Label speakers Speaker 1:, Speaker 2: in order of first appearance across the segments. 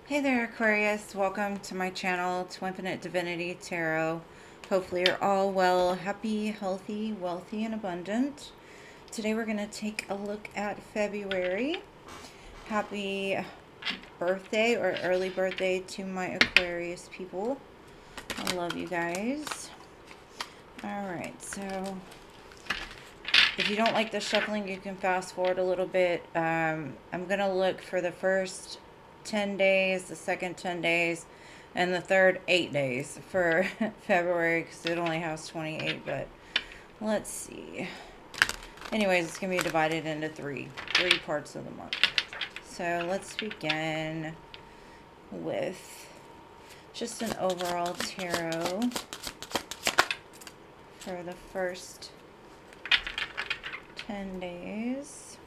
Speaker 1: Hey there, Aquarius. Welcome to my channel, Twinfinite Divinity Tarot. Hopefully you're all well, happy, healthy, wealthy, and abundant. Today we're going to take a look at February. Happy birthday or early birthday to my Aquarius people. I love you guys. Alright, so if you don't like the shuffling, you can fast forward a little bit. I'm going to look for the first 10 days, the second 10 days, and the third 8 days for February because it only has 28, but let's see. Anyways, it's going to be divided into three parts of the month. So let's begin with just an overall tarot for the first 10 days.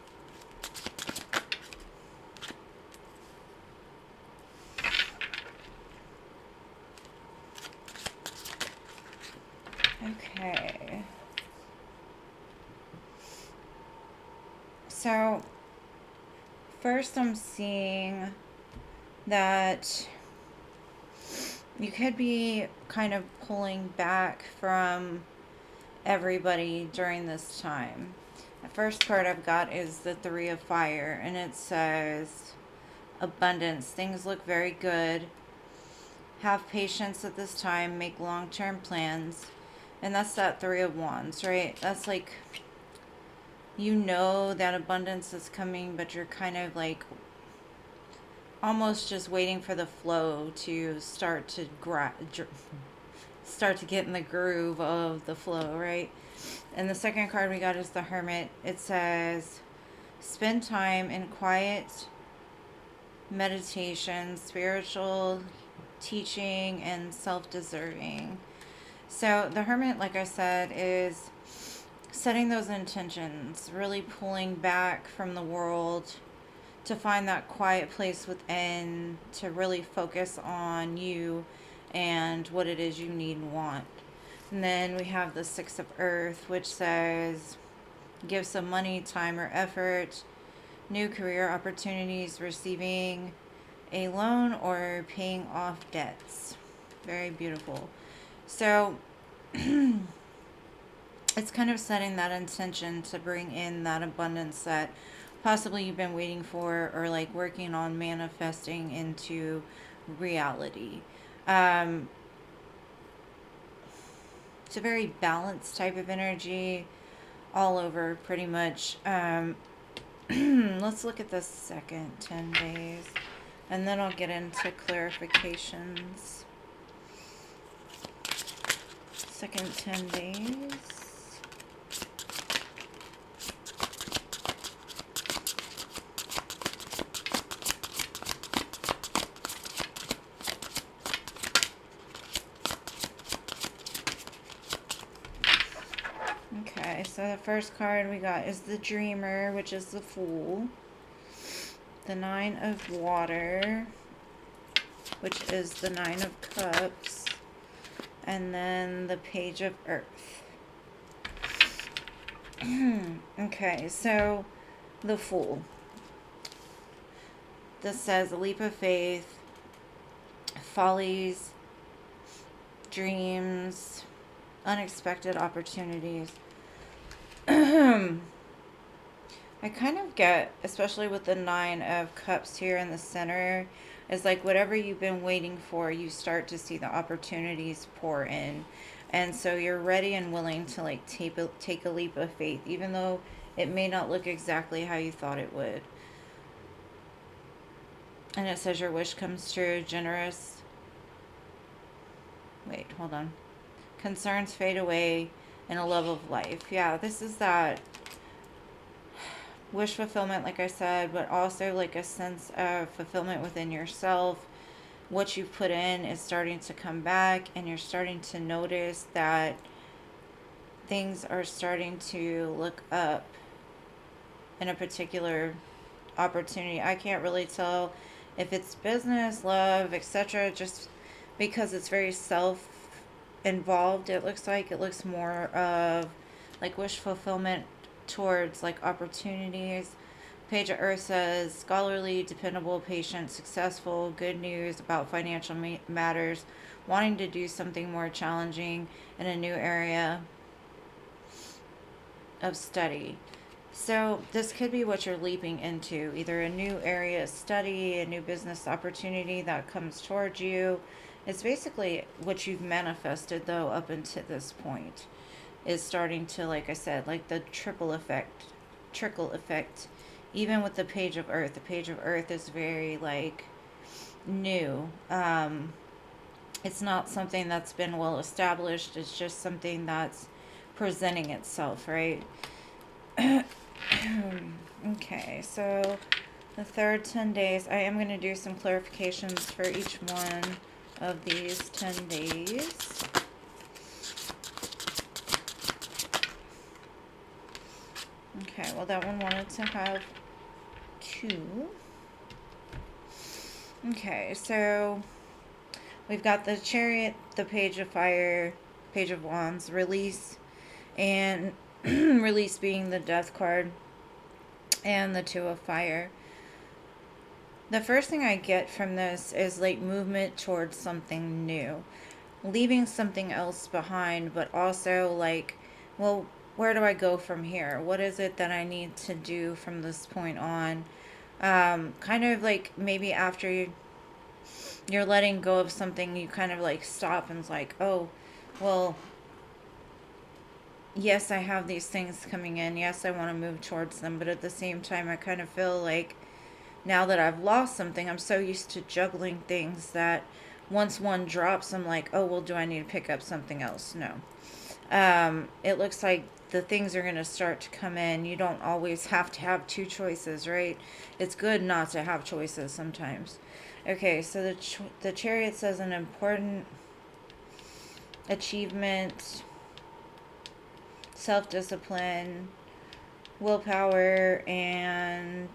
Speaker 1: Okay. So, first I'm seeing that you could be kind of pulling back from everybody during this time. The first card I've got is the Three of Fire, and it says abundance. Things look very good. Have patience at this time. Make long-term plans. And that's that Three of Wands, right? That's like, you know that abundance is coming, but you're kind of like almost just waiting for the flow to start to get in the groove of the flow, right? And the second card we got is the Hermit. It says, spend time in quiet meditation, spiritual teaching, and self-deserving. So the Hermit, like I said, is setting those intentions, really pulling back from the world to find that quiet place within, to really focus on you and what it is you need and want. And then we have the Six of Earth, which says, give some money, time, or effort, new career opportunities, receiving a loan, or paying off debts. Very beautiful. So it's kind of setting that intention to bring in that abundance that possibly you've been waiting for, or like working on manifesting into reality. It's a very balanced type of energy all over pretty much. Let's look at the second 10 days and then I'll get into clarifications. Second 10 days. Okay, so the first card we got is the Dreamer, which is the Fool. The Nine of Water, which is the Nine of Cups. And then the Page of Earth. Okay, so the Fool. This says a leap of faith, follies, dreams, unexpected opportunities. I kind of get, especially with the Nine of Cups here in the center, is like whatever you've been waiting for, you start to see the opportunities pour in. And so you're ready and willing to like take a leap of faith, even though it may not look exactly how you thought it would. And it says your wish comes true, generous. Wait, hold on. Concerns fade away in a love of life. Yeah, this is that wish fulfillment, like I said, but also like a sense of fulfillment within yourself. What you've put in is starting to come back, and you're starting to notice that things are starting to look up in a particular opportunity. I can't really tell if it's business, love, etc., just because it's very self involved. It looks more of like wish fulfillment towards like opportunities, Page of Earth says scholarly, dependable, patient, successful, good news about financial matters, wanting to do something more challenging in a new area of study. So this could be what you're leaping into, either a new area of study, a new business opportunity that comes towards you. It's basically what you've manifested though up until this point is starting to, like I said, like the trickle effect. Even with the Page of Earth, the Page of Earth is very like new. It's not something that's been well established. It's just something that's presenting itself, right? Okay, so the third 10 days, I am going to do some clarifications for each one of these 10 days. Okay, well, that one wanted to have 2. Okay, so we've got the Chariot, the Page of Fire, Page of Wands, Release, and Release being the Death card, and the Two of Fire. The first thing I get from this is like movement towards something new, leaving something else behind, but also like, well, where do I go from here? What is it that I need to do from this point on? Kind of like maybe after you're letting go of something, you kind of like stop and it's like, oh, well, yes, I have these things coming in. Yes, I want to move towards them. But at the same time, I kind of feel like now that I've lost something, I'm so used to juggling things that once one drops, I'm like, oh, well, do I need to pick up something else? No. It looks like the things are going to start to come in. You don't always have to have 2 choices, right? It's good not to have choices sometimes. Okay, so the Chariot says an important achievement, self-discipline, willpower, and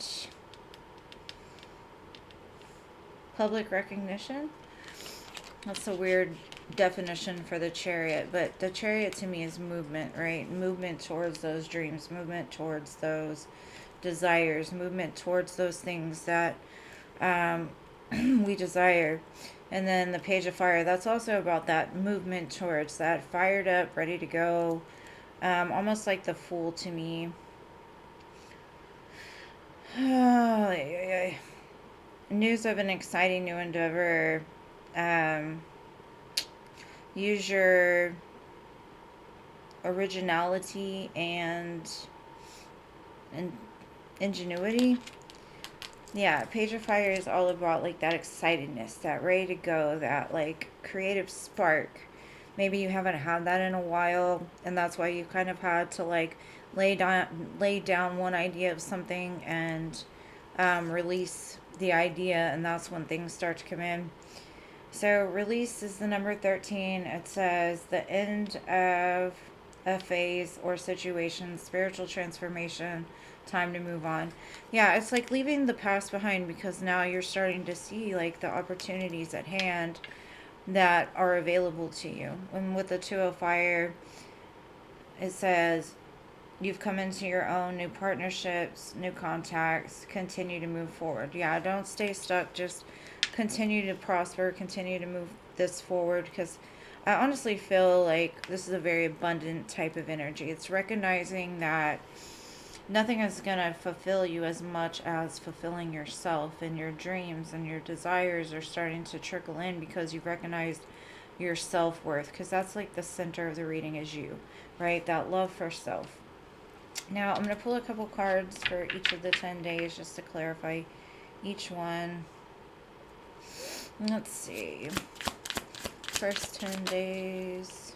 Speaker 1: public recognition. That's a weird definition for the Chariot, but the Chariot to me is movement, right? Movement towards those dreams, movement towards those desires, movement towards those things that we desire. And then the Page of Fire, that's also about that movement towards that, fired up, ready to go. Almost like the Fool to me. News of an exciting new endeavor. Use your originality and ingenuity. Yeah, Page of Fire is all about like that excitedness, that ready to go, that like creative spark. Maybe you haven't had that in a while, and that's why you kind of had to like lay down one idea of something and release the idea, and that's when things start to come in. So release is the number 13. It says the end of a phase or situation, spiritual transformation, time to move on. Yeah, it's like leaving the past behind because now you're starting to see like the opportunities at hand that are available to you. And with the Two of Fire, it says you've come into your own, new partnerships, new contacts, continue to move forward. Yeah, don't stay stuck, just continue to prosper, continue to move this forward, because I honestly feel like this is a very abundant type of energy. It's recognizing that nothing is going to fulfill you as much as fulfilling yourself, and your dreams and your desires are starting to trickle in because you've recognized your self-worth, because that's like the center of the reading is you, right? That love for self. Now I'm going to pull a couple cards for each of the 10 days just to clarify each one. Let's see. First 10 days.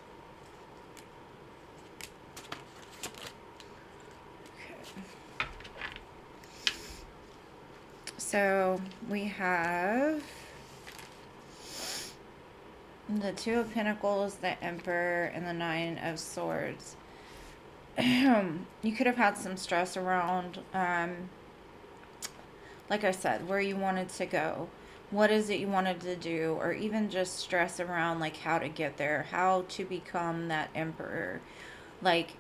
Speaker 1: Okay. So we have the Two of Pentacles, the Emperor, and the Nine of Swords. You could have had some stress around, like I said, where you wanted to go. What is it you wanted to do? Or even just stress around like how to get there, how to become that emperor. Like,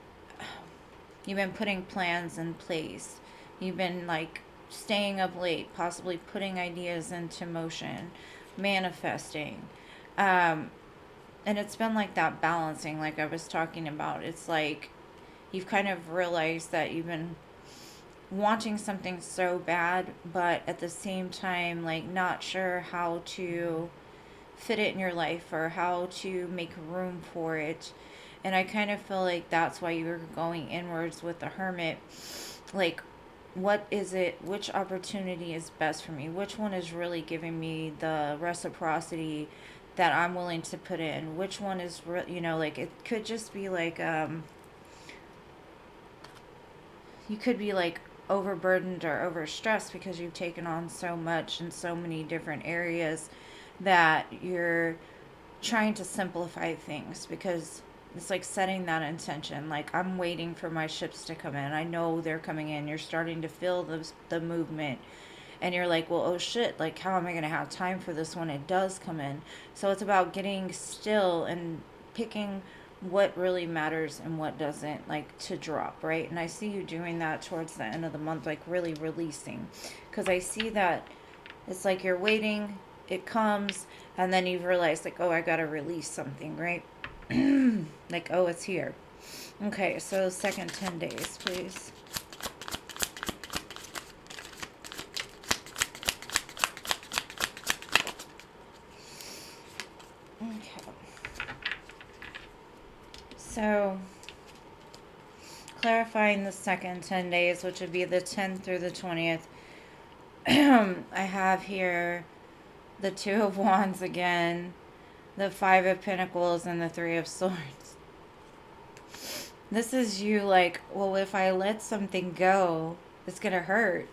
Speaker 1: you've been putting plans in place. You've been like staying up late, possibly putting ideas into motion, manifesting. Um, and it's been like that balancing, like I was talking about. It's like you've kind of realized that you've been wanting something so bad, but at the same time, like not sure how to fit it in your life or how to make room for it. And I kind of feel like that's why you were going inwards with the hermit. Like, what is it? Which opportunity is best for me? Which one is really giving me the reciprocity that I'm willing to put in? Which one is, like it could just be like, you could be like overburdened or overstressed because you've taken on so much in so many different areas that you're trying to simplify things, because it's like setting that intention, like I'm waiting for my ships to come in, I know they're coming in, you're starting to feel the movement, and you're like, well, oh shit, like how am I going to have time for this when it does come in? So it's about getting still and picking what really matters and what doesn't, like to drop, right? And I see you doing that towards the end of the month, like really releasing, because I see that it's like you're waiting, it comes, and then you realize, like, oh, I gotta release something, right? Like, oh, it's here. Okay, so second 10 days, please. Okay. So, clarifying the second 10 days, which would be the 10th through the 20th, I have here the Two of Wands again, the Five of Pentacles, and the Three of Swords. This is you like, well, if I let something go, it's going to hurt.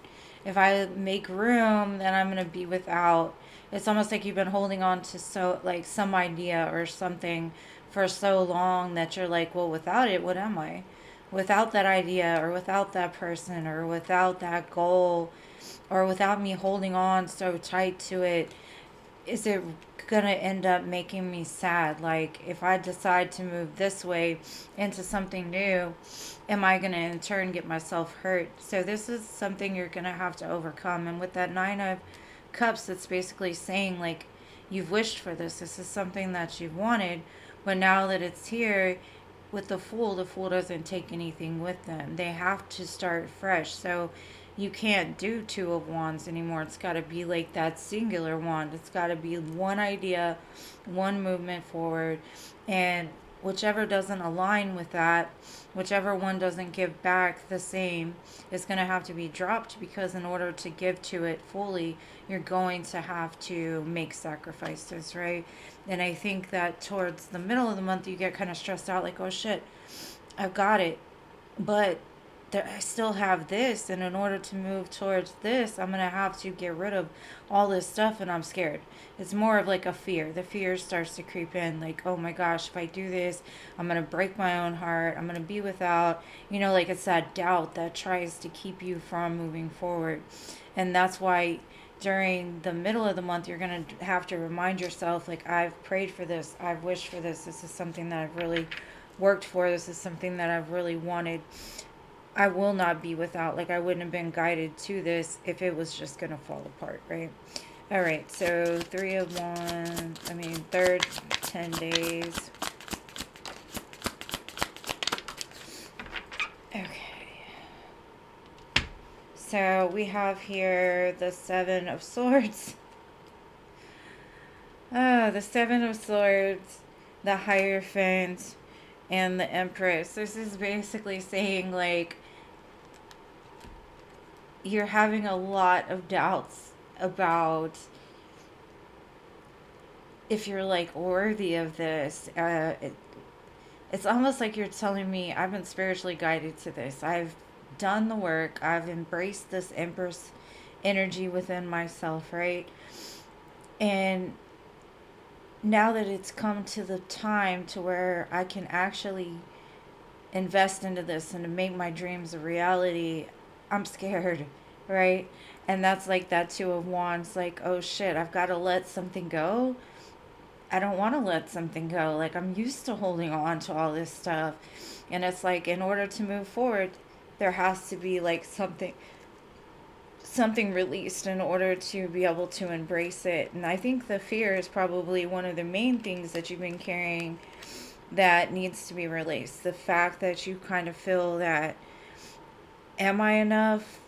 Speaker 1: If I make room, then I'm going to be without. It's almost like you've been holding on to like some idea or something for so long that you're like, well, without it, what am I? Without that idea or without that person or without that goal or without me holding on so tight to it, is it gonna end up making me sad? Like, if I decide to move this way into something new, am I gonna in turn get myself hurt? So this is something you're gonna have to overcome. And with that Nine of Cups, it's basically saying, like, you've wished for this, this is something that you've wanted, but now that it's here, with the fool doesn't take anything with them. They have to start fresh. So you can't do Two of Wands anymore. It's got to be like that singular wand. It's got to be one idea, one movement forward. And whichever doesn't align with that, whichever one doesn't give back the same, is going to have to be dropped, because in order to give to it fully, you're going to have to make sacrifices, right? And I think that towards the middle of the month, you get kind of stressed out, like, oh shit, I've got it, but I still have this, and in order to move towards this, I'm gonna have to get rid of all this stuff, and I'm scared. It's more of like a fear. The fear starts to creep in, like, oh my gosh, if I do this, I'm gonna break my own heart. I'm gonna be without, like it's that doubt that tries to keep you from moving forward, and that's why during the middle of the month, you're going to have to remind yourself, like, I've prayed for this, I've wished for this, this is something that I've really worked for, this is something that I've really wanted. I will not be without. Like, I wouldn't have been guided to this if it was just going to fall apart, right? All right, so third 10 days. Okay. So we have here the Seven of Swords. Oh, the Seven of Swords, the Hierophant, and the Empress. This is basically saying, like, you're having a lot of doubts about if you're, like, worthy of this. It's almost like you're telling me, I've been spiritually guided to this. I've done the work. I've embraced this Empress energy within myself, right? And now that it's come to the time to where I can actually invest into this and to make my dreams a reality, I'm scared, right? And that's like that Two of Wands, like, oh shit, I've got to let something go. I don't want to let something go. Like, I'm used to holding on to all this stuff. And it's like, in order to move forward, there has to be like something something released in order to be able to embrace it. And I think the fear is probably one of the main things that you've been carrying that needs to be released. The fact that you kind of feel that, am I enough?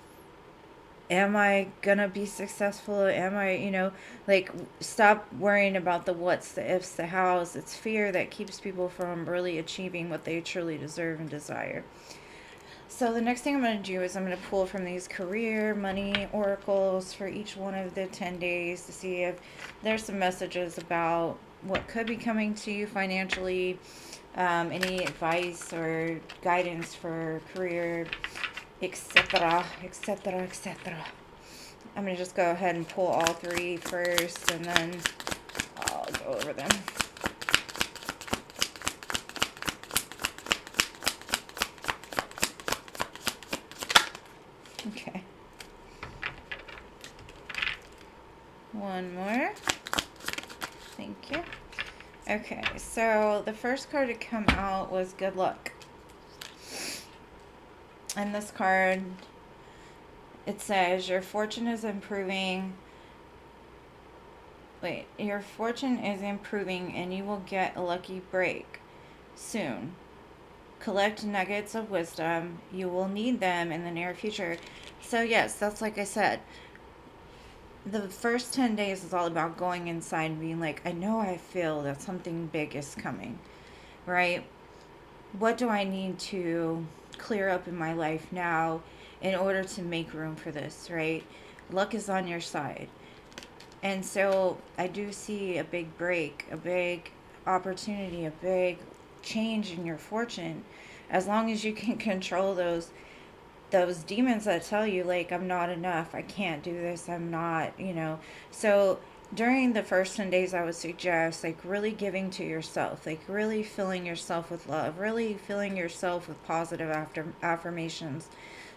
Speaker 1: Am I gonna be successful? Am I, like, stop worrying about the what's, the ifs, the hows. It's fear that keeps people from really achieving what they truly deserve and desire. So the next thing I'm going to do is I'm going to pull from these career, money oracles for each one of the 10 days to see if there's some messages about what could be coming to you financially, any advice or guidance for career, etc., etc., etc. I'm going to just go ahead and pull all three first, and then I'll go over them. Okay. One more. Thank you. Okay, so the first card to come out was good luck. And this card, it says, your fortune is improving. Your fortune is improving and you will get a lucky break soon. Collect nuggets of wisdom. You will need them in the near future. So yes, that's like I said. The first 10 days is all about going inside and being like, I know I feel that something big is coming, right? What do I need to clear up in my life now in order to make room for this, right? Luck is on your side. And so I do see a big break, a big opportunity, a big change in your fortune. As long as you can control those demons that tell you, like, I'm not enough, I can't do this, I'm not, So during the first 10 days, I would suggest, like, really giving to yourself, like, really filling yourself with love, really filling yourself with positive affirmations,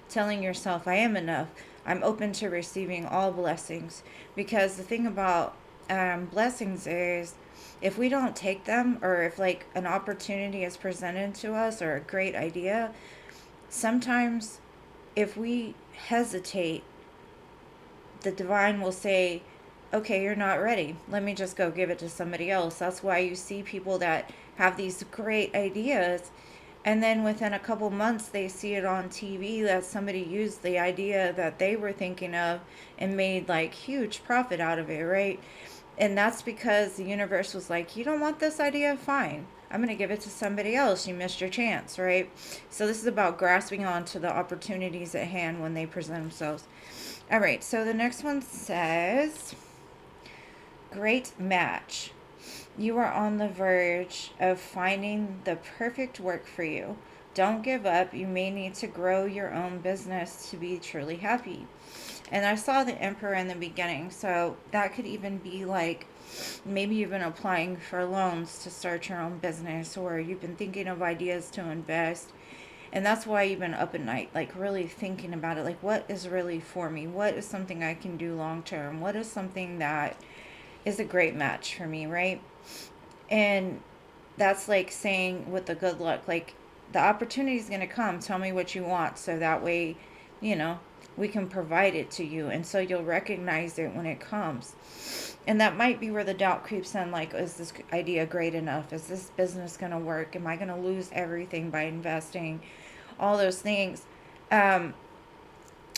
Speaker 1: telling yourself, I am enough, I'm open to receiving all blessings. Because the thing about blessings is, if we don't take them, or if, like, an opportunity is presented to us or a great idea, sometimes if we hesitate, the divine will say, okay, you're not ready. Let me just go give it to somebody else. That's why you see people that have these great ideas, and then within a couple months they see it on TV that somebody used the idea that they were thinking of and made, like, huge profit out of it, right? And that's because the universe was like, you don't want this idea? Fine. I'm going to give it to somebody else. You missed your chance, right? So this is about grasping onto the opportunities at hand when they present themselves. All right, so the next one says, great match. You are on the verge of finding the perfect work for you. Don't give up. You may need to grow your own business to be truly happy. And I saw the Emperor in the beginning, so that could even be like, maybe you've been applying for loans to start your own business, or you've been thinking of ideas to invest. And that's why you've been up at night, like, really thinking about it. Like, what is really for me? What is something I can do long term? What is something that is a great match for me, right? And that's like saying with the good luck, like, the opportunity is going to come. Tell me what you want, so that way, you know, we can provide it to you. And so you'll recognize it when it comes. And that might be where the doubt creeps in, like, is this idea great enough? Is this business going to work? Am I going to lose everything by investing? All those things.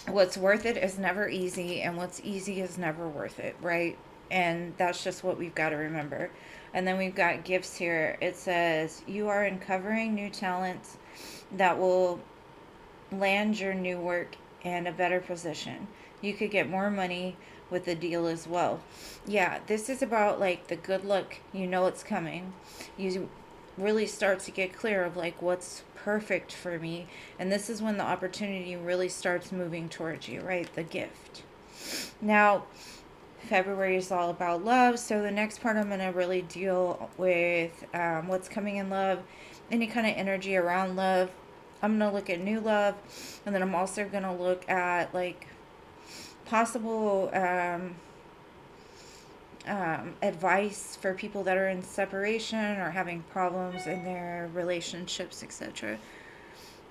Speaker 1: What's worth it is never easy, and what's easy is never worth it, right? And that's just what we've got to remember. And then we've got gifts here. It says, you are uncovering new talents that will land your new work in a better position. You could get more money with the deal as well. Yeah, this is about, like, the good luck. You know it's coming. You really start to get clear of, like, what's perfect for me. And this is when the opportunity really starts moving towards you, right? The gift. Now, February is all about love. So the next part, I'm going to really deal with what's coming in love, any kind of energy around love. I'm going to look at new love. And then I'm also going to look at, like, possible advice for people that are in separation or having problems in their relationships, etc.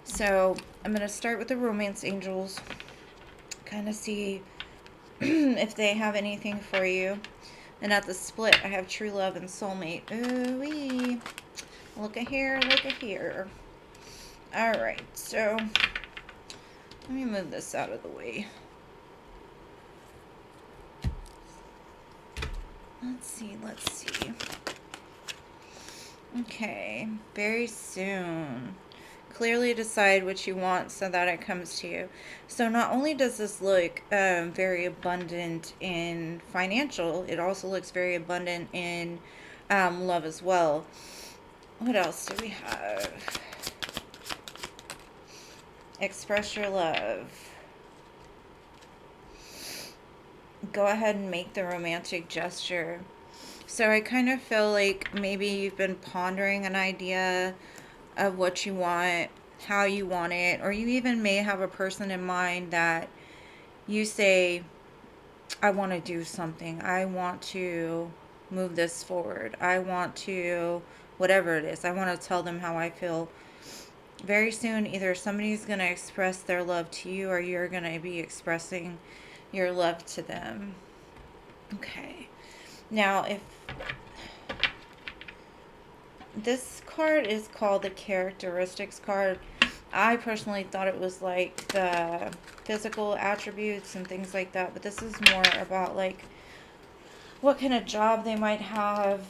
Speaker 1: So I'm going to start with the romance angels, kind of see if they have anything for you. And at the split, I have true love and soulmate. Ooh-wee. Look at here, look at here. Alright, so let me move this out of the way. Let's see, let's see. Okay, very soon. Clearly decide what you want so that it comes to you. So not only does this look very abundant in financial, it also looks very abundant in love as well. What else do we have? Express your love. Go ahead and make the romantic gesture. So I kind of feel like maybe you've been pondering an idea of what you want, how you want it, or you even may have a person in mind that you say, I want to do something. I want to move this forward. I want to, whatever it is, I want to tell them how I feel. Very soon, either somebody's going to express their love to you or you're going to be expressing your love to them. Okay. Now, if this card is called the characteristics card, I personally thought it was like the physical attributes and things like that, but this is more about like what kind of job they might have,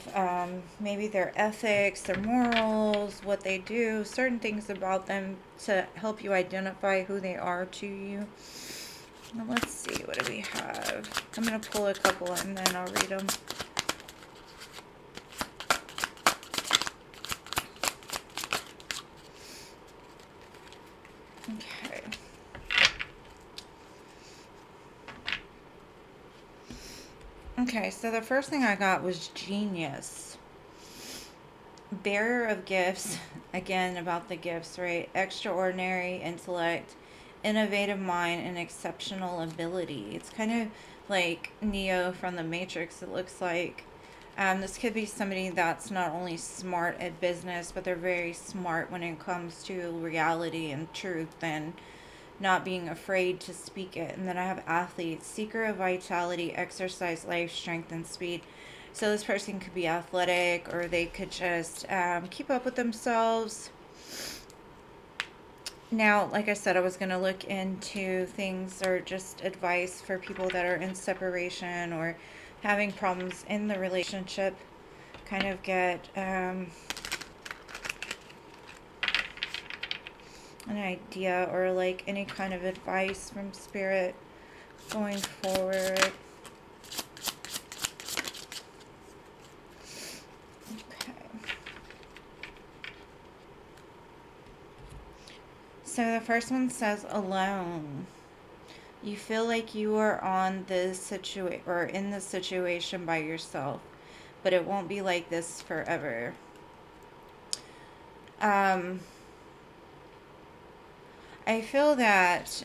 Speaker 1: maybe their ethics, their morals, what they do, certain things about them to help you identify who they are to you. Now let's see, what do we have? I'm going to pull a couple and then I'll read them. Okay. Okay, so the first thing I got was genius. Bearer of gifts. Again, about the gifts, right? Extraordinary intellect, innovative mind, and exceptional ability. It's kind of like Neo from the Matrix, it looks like. This could be somebody that's not only smart at business, but they're very smart when it comes to reality and truth and not being afraid to speak it. And then I have athletes, seeker of vitality, exercise, life, strength, and speed. So this person could be athletic, or they could just keep up with themselves. Now, like I said, I was going to look into things or just advice for people that are in separation or having problems in the relationship. Kind of get an idea or like any kind of advice from spirit going forward. Okay. So the first one says alone. You feel like you are on this situation or in this situation by yourself, but it won't be like this forever. I feel that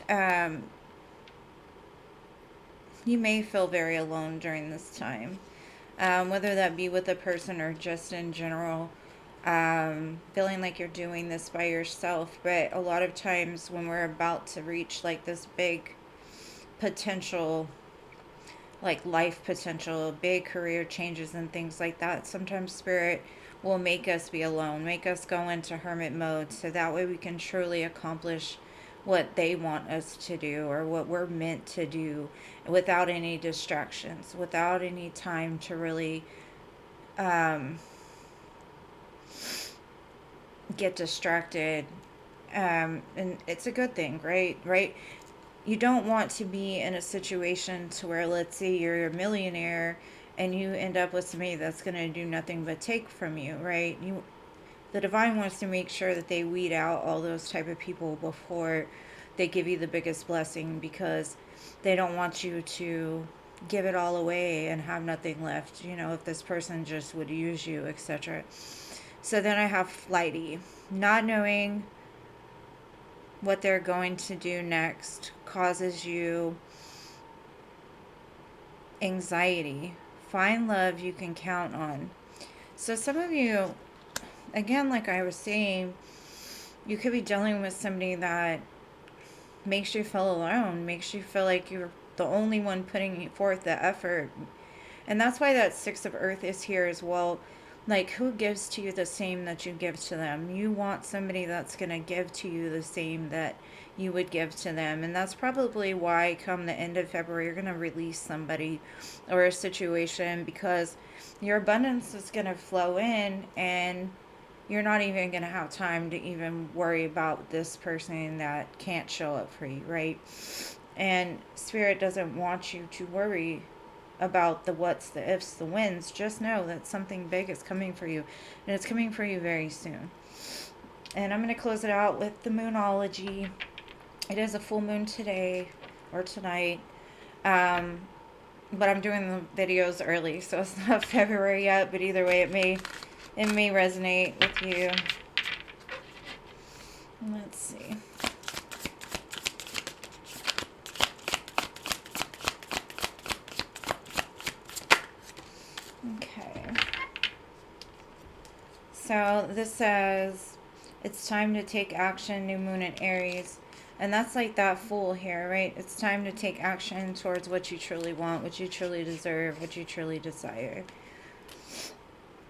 Speaker 1: you may feel very alone during this time, whether that be with a person or just in general, feeling like you're doing this by yourself. But a lot of times when we're about to reach like this big potential, like life potential, big career changes and things like that, sometimes spirit will make us be alone, make us go into hermit mode, so that way we can truly accomplish what they want us to do or what we're meant to do without any distractions, without any time to really get distracted. And it's a good thing, right? You don't want to be in a situation to where, let's say you're a millionaire and you end up with somebody that's going to do nothing but take from you, right? The divine wants to make sure that they weed out all those type of people before they give you the biggest blessing, because they don't want you to give it all away and have nothing left, if this person just would use you, etc. So then I have flighty. Not knowing what they're going to do next causes you anxiety. Find love you can count on. So some of you, again, like I was saying, you could be dealing with somebody that makes you feel alone, makes you feel like you're the only one putting forth the effort. And that's why that Six of Earth is here as well. Like, who gives to you the same that you give to them? You want somebody that's going to give to you the same that you would give to them. And that's probably why, come the end of February, you're going to release somebody or a situation, because your abundance is going to flow in, and you're not even going to have time to even worry about this person that can't show up for you, right? And Spirit doesn't want you to worry about the what's, the ifs, the whens. Just know that something big is coming for you, and it's coming for you very soon. And I'm going to close it out with the Moonology. It is a full moon today or tonight, um, but I'm doing the videos early, so it's not February yet. But either way, it may resonate with you. Let's see. Okay. So this says it's time to take action, new moon in Aries. And that's like that Fool here, right? It's time to take action towards what you truly want, what you truly deserve, what you truly desire.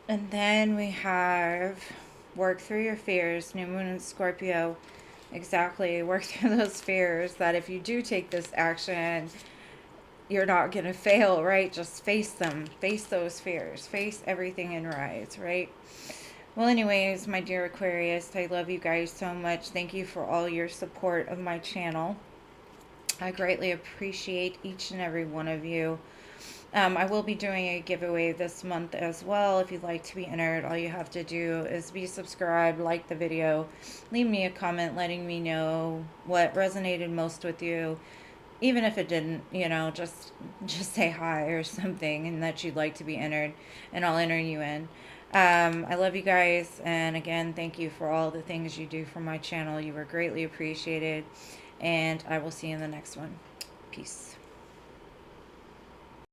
Speaker 1: And then we have work through your fears, new moon in Scorpio. Exactly, work through those fears, that if you do take this action, you're not going to fail, right? Just face them. Face those fears. Face everything and rise, right? Well, anyways, my dear Aquarius, I love you guys so much. Thank you for all your support of my channel. I greatly appreciate each and every one of you. I will be doing a giveaway this month as well. If you'd like to be entered, all you have to do is be subscribed, like the video, leave me a comment letting me know what resonated most with you. Even if it didn't, just say hi or something, and that you'd like to be entered, and I'll enter you in. I love you guys, and again, thank you for all the things you do for my channel. You are greatly appreciated, and I will see you in the next one. Peace.